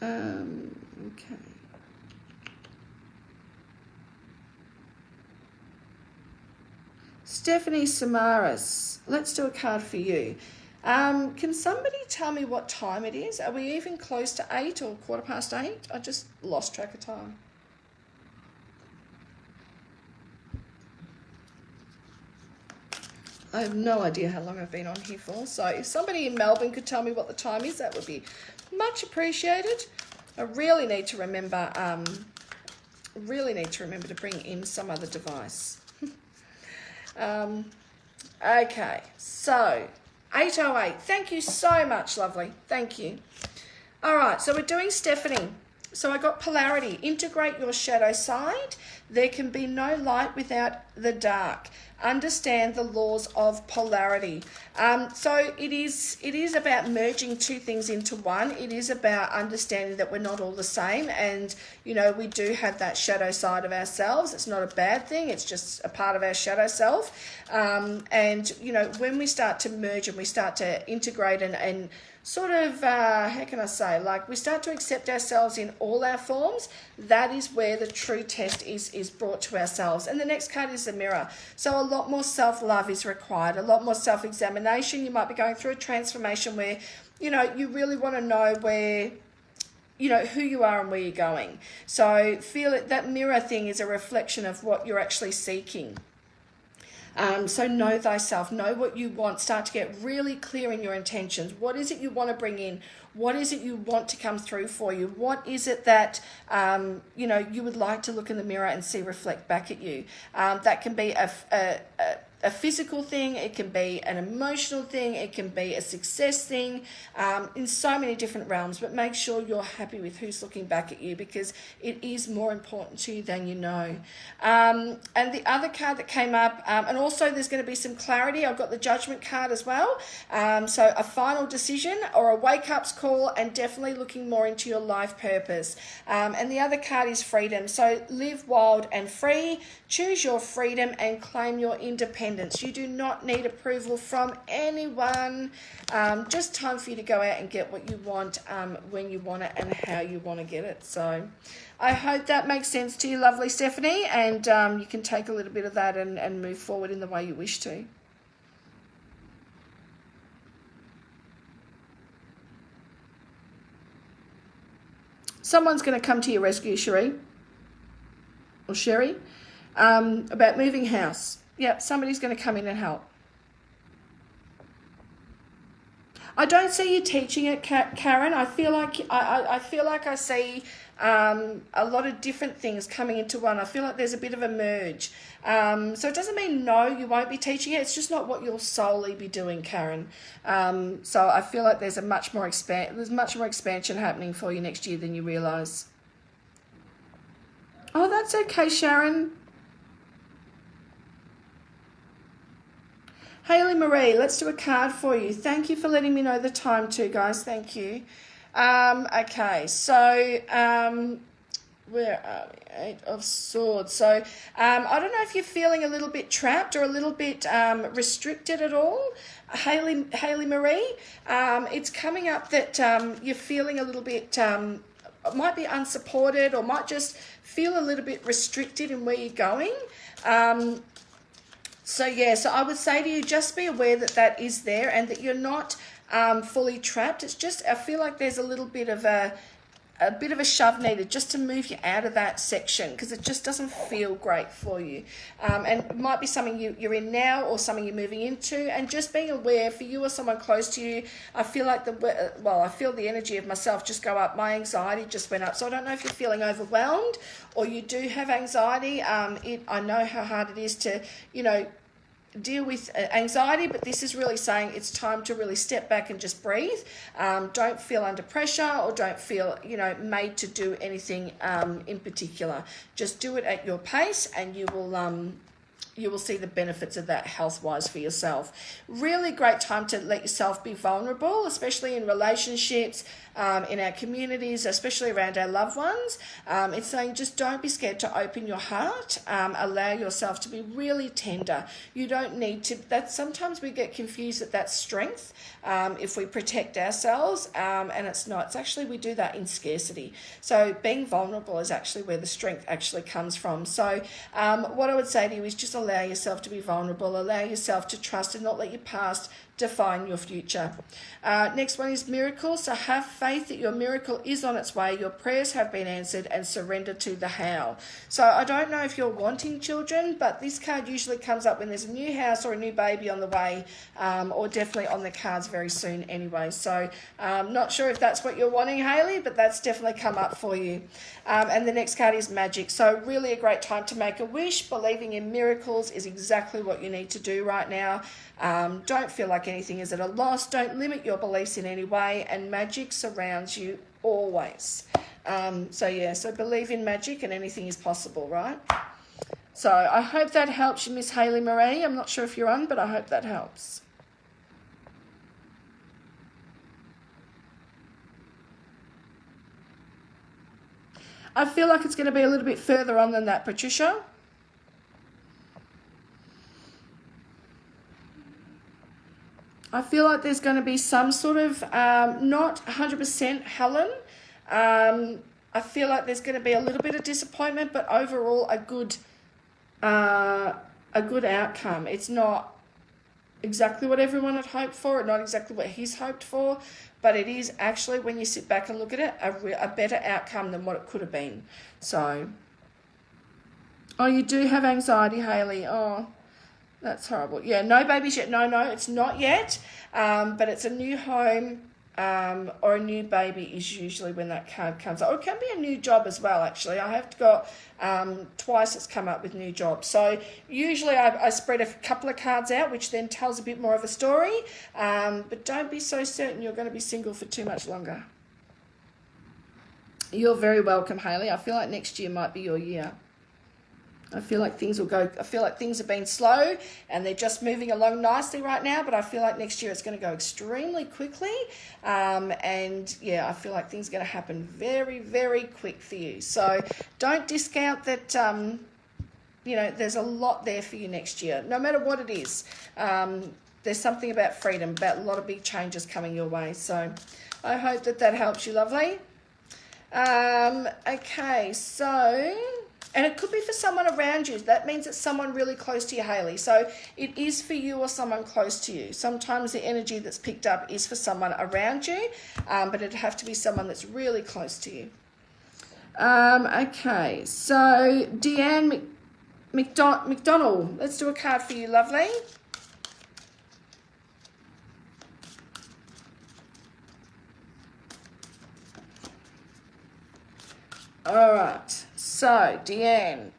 okay. Stephanie Samaras, let's do a card for you. Can somebody tell me what time it is? Are we even close to 8 or 8:15? I just lost track of time. I have no idea how long I've been on here for. So if somebody in Melbourne could tell me what the time is, that would be much appreciated. I really need to remember to bring in some other device. Okay, so 8:08. Thank you so much, lovely. Thank you. All right, so we're doing Stephanie. So I got polarity. Integrate your shadow side. There can be no light without the dark. Understand the laws of polarity. So it is about merging two things into one. It is about understanding that we're not all the same, and we do have that shadow side of ourselves. It's not a bad thing. It's just a part of our shadow self. And when we start to merge and we start to integrate and sort of, how can I say, like we start to accept ourselves in all our forms, that is where the true test is brought to ourselves. And the next card is the mirror. So a lot more self-love is required, a lot more self-examination. You might be going through a transformation where you really want to know where, who you are and where you're going. So feel it, that mirror thing is a reflection of what you're actually seeking. So know thyself, know what you want, start to get really clear in your intentions. What is it you want to bring in? What is it you want to come through for you? What is it that, you would like to look in the mirror and see reflect back at you? That can be a physical thing, it can be an emotional thing, it can be a success thing, in so many different realms. But make sure you're happy with who's looking back at you, because it is more important to you than you know. And the other card that came up, and also there's going to be some clarity. I've got the Judgment card as well. So a final decision or a wake-up call, and definitely looking more into your life purpose. And the other card is Freedom. So live wild and free, choose your freedom and claim your independence. You do not need approval from anyone. Just time for you to go out and get what you want, when you want it and how you want to get it. So I hope that makes sense to you, lovely Stephanie, and you can take a little bit of that and move forward in the way you wish to. Someone's going to come to your rescue, Sherry, about moving house. Yeah, somebody's going to come in and help. I don't see you teaching it, Karen. I feel like I see a lot of different things coming into one. I feel like there's a bit of a merge. So it doesn't mean no, you won't be teaching it. It's just not what you'll solely be doing, Karen. So I feel like there's much more expansion happening for you next year than you realise. Oh, that's okay, Sharon. Hayley Marie, let's do a card for you. Thank you for letting me know the time too, guys. Thank you. Okay, so where are we? Eight of Swords. So I don't know if you're feeling a little bit trapped or a little bit restricted at all. Hayley Marie, it's coming up that you're feeling a little bit, might be unsupported, or might just feel a little bit restricted in where you're going. So I would say to you, just be aware that that is there, and that you're not fully trapped. It's just, I feel like there's a little bit of a shove needed just to move you out of that section, because it just doesn't feel great for you. And it might be something you're in now, or something you're moving into, and just being aware for you or someone close to you. I feel like I feel the energy of myself just go up. My anxiety just went up. So I don't know if you're feeling overwhelmed or you do have anxiety. I know how hard it is to, deal with anxiety, but this is really saying it's time to really step back and just breathe. Don't feel under pressure, or don't feel made to do anything in particular. Just do it at your pace, and you will see the benefits of that health-wise for yourself. Really great time to let yourself be vulnerable, especially in relationships, in our communities, especially around our loved ones. It's saying just don't be scared to open your heart. Allow yourself to be really tender. You don't need to. Sometimes we get confused that that's strength if we protect ourselves, and it's not. It's actually, we do that in scarcity. So being vulnerable is actually where the strength actually comes from. So what I would say to you is just allow yourself to be vulnerable. Allow yourself to trust and not let your past define your future. Next one is miracles. So have faith that your miracle is on its way. Your prayers have been answered, and surrender to the how. So I don't know if you're wanting children, but this card usually comes up when there's a new house or a new baby on the way, or definitely on the cards very soon anyway. So not sure if that's what you're wanting, Hayley, but that's definitely come up for you. And the next card is magic. So really a great time to make a wish. Believing in miracles is exactly what you need to do right now. Don't feel like anything is at a loss. Don't limit your beliefs in any way, and magic surrounds you always. So believe in magic, and anything is possible, right? So I hope that helps you, Miss Hayley Marie. I'm not sure if you're on, but I hope that helps. I feel like it's going to be a little bit further on than that, Patricia. I feel like there's going to be some sort of, not 100% Helen. I feel like there's going to be a little bit of disappointment, but overall a good outcome. It's not exactly what everyone had hoped for, not exactly what he's hoped for, but it is actually, when you sit back and look at it, a better outcome than what it could have been. So, oh, you do have anxiety, Hayley. Oh, that's horrible. Yeah, no babies yet. No, it's not yet. But it's a new home or a new baby is usually when that card comes up. Or it can be a new job as well, actually. I have got twice it's come up with new jobs. So usually I spread a couple of cards out, which then tells a bit more of a story. But don't be so certain you're going to be single for too much longer. You're very welcome, Hayley. I feel like next year might be your year. I feel like things have been slow and they're just moving along nicely right now, but I feel like next year it's going to go extremely quickly. And yeah, I feel like things are going to happen very, very quick for you. So don't discount that, there's a lot there for you next year, no matter what it is. There's something about freedom, about a lot of big changes coming your way. So I hope that helps you, lovely. Okay, so... And it could be for someone around you. That means it's someone really close to you, Hayley. So it is for you or someone close to you. Sometimes the energy that's picked up is for someone around you, but it'd have to be someone that's really close to you. Okay, so Deanne McDonald, let's do a card for you, lovely. All right, so Deanne.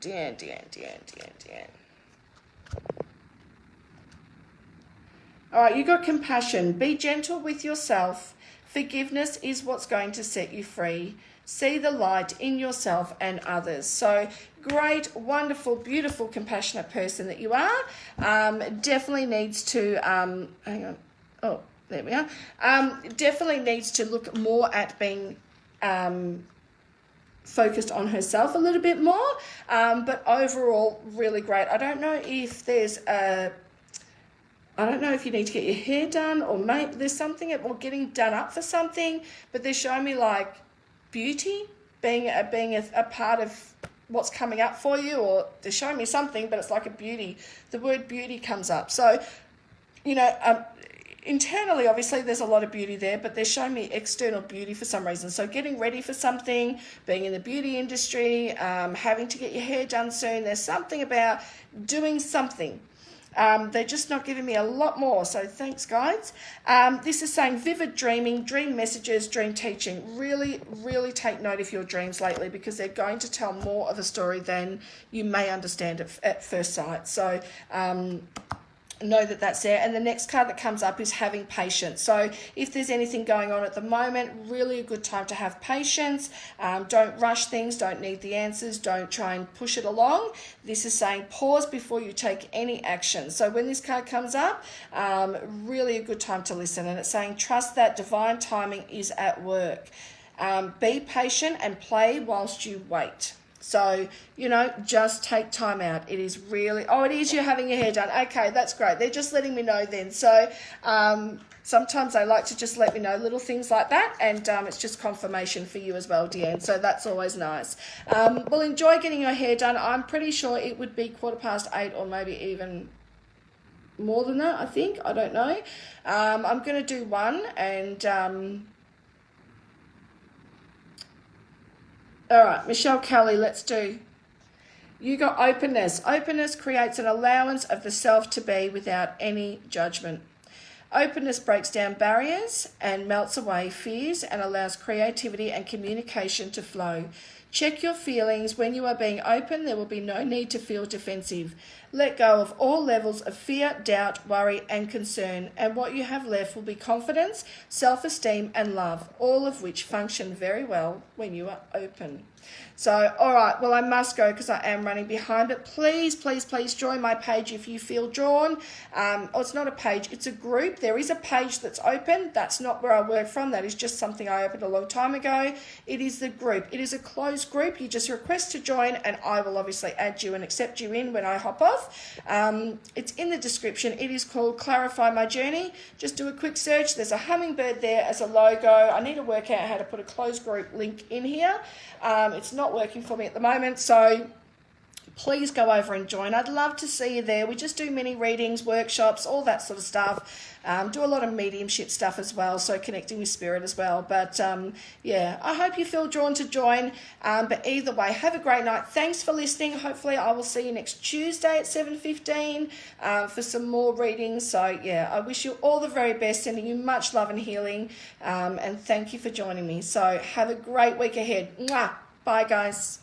All right, you got compassion. Be gentle with yourself. Forgiveness is what's going to set you free. See the light in yourself and others. So great, wonderful, beautiful, compassionate person that you are. Definitely needs to, hang on. Oh, there we are. Definitely needs to look more at being... focused on herself a little bit more, but overall really great. I don't know if you need to get your hair done, or maybe there's something, or getting done up for something, but they're showing me like beauty being a part of what's coming up for you, or they're showing me something, but it's like a beauty. The word beauty comes up. So, internally, obviously, there's a lot of beauty there, but they're showing me external beauty for some reason. So getting ready for something, being in the beauty industry, having to get your hair done soon. There's something about doing something. They're just not giving me a lot more. So thanks, guides. This is saying vivid dreaming, dream messages, dream teaching. Really, really take note of your dreams lately, because they're going to tell more of a story than you may understand at first sight. So... know that's there. And the next card that comes up is having patience. So if there's anything going on at the moment, really a good time to have patience. Don't rush things, don't need the answers, don't try and push it along. This is saying pause before you take any action. So when this card comes up, really a good time to listen. And it's saying trust that divine timing is at work. Be patient and play whilst you wait. So, just take time out. It is really... Oh, it is, you're having your hair done. Okay, that's great. They're just letting me know then. So, sometimes they like to just let me know little things like that, and it's just confirmation for you as well, Deanne. So that's always nice. Well, enjoy getting your hair done. I'm pretty sure it would be 8:15 or maybe even more than that, I think. I don't know. I'm going to do one, and... all right, Michelle Kelly, let's do. You got openness. Openness creates an allowance of the self to be without any judgment. Openness breaks down barriers and melts away fears and allows creativity and communication to flow. Check your feelings. When you are being open, there will be no need to feel defensive. Let go of all levels of fear, doubt, worry, and concern, and what you have left will be confidence, self-esteem, and love, all of which function very well when you are open. So, all right, well, I must go because I am running behind, but please, please, please join my page if you feel drawn. It's not a page, it's a group. There is a page that's open. That's not where I work from. That is just something I opened a long time ago. It is the group. It is a closed group. You just request to join, and I will obviously add you and accept you in when I hop off. It's in the description. It is called Clarify My Journey. Just do a quick search. There's a hummingbird there as a logo. I need to work out how to put a closed group link in here. It's not working for me at the moment, so please go over and join. I'd love to see you there. We just do mini readings, workshops, all that sort of stuff. Do a lot of mediumship stuff as well, so connecting with spirit as well. But yeah, I hope you feel drawn to join. But either way, have a great night. Thanks for listening. Hopefully I will see you next Tuesday at 7:15 for some more readings. So yeah, I wish you all the very best, sending you much love and healing. And thank you for joining me. So have a great week ahead. Mwah! Bye guys.